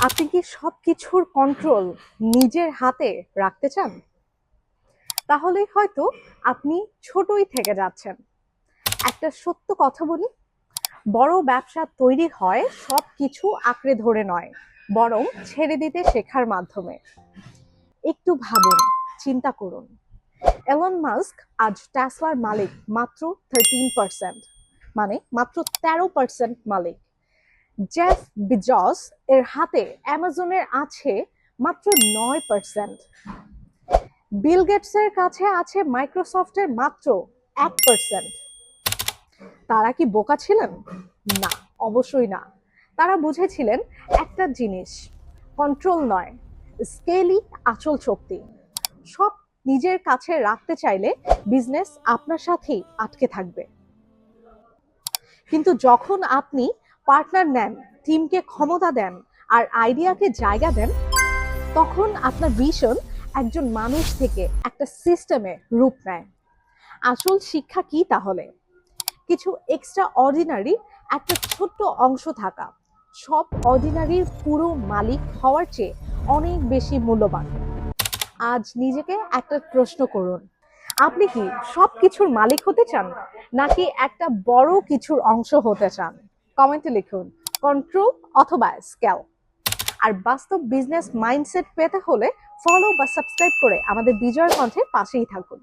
আপনি কি সবকিছুর কন্ট্রোল নিজের হাতে রাখতে চান? তাহলে হয়তো আপনি ছোটই থেকে যাচ্ছেন। একটা সত্য কথা বলি, বড় ব্যবসা তৈরি হয় সবকিছু আঁকড়ে ধরে নয়, বরং ছেড়ে দিতে শেখার মাধ্যমে। একটু ভাবুন, চিন্তা করুন। এলন মাস্ক আজ টেসলার মালিক মাত্র 13%, মানে মাত্র 13% মালিক। জেফ বেজোস এর হাতে অ্যামাজনের আছে মাত্র 9%। বিল গেটসের কাছে আছে মাইক্রোসফটের মাত্র 1%। তারা কি বোকা ছিলেন? না, অবশ্যই না। তারা বুঝেছিলেন একটা জিনিস, কন্ট্রোল নয়, স্কেলই আসল শক্তি। সব নিজের কাছে রাখতে চাইলে বিজনেস আপনার সাথেই আটকে থাকবে। কিন্তু যখন আপনি পার্টনার নেন, টিমকে ক্ষমতা দেন আর আইডিয়াকে জায়গা দেন, তখন আপনার ভিশন একজন মানুষ থেকে একটা সিস্টেমে রূপ নেয়। আসল শিক্ষা কি তাহলে? কিছু এক্সট্রা অর্ডিনারি একটা ছোট্ট অংশ থাকা সব অর্ডিনারির পুরো মালিক হওয়ার চেয়ে অনেক বেশি মূল্যবান। আজ নিজেকে একটা প্রশ্ন করুন, আপনি কি সব কিছুর মালিক হতে চান, নাকি একটা বড় কিছুর অংশ হতে চান? কমেন্টে লিখুন কন্ট্রোল অথবা স্কেল। আর বাস্তব বিজনেস মাইন্ডসেট পেতে হলে ফলো বা সাবস্ক্রাইব করে আমাদের বিজয়ের কণ্ঠের পাশেই থাকুন।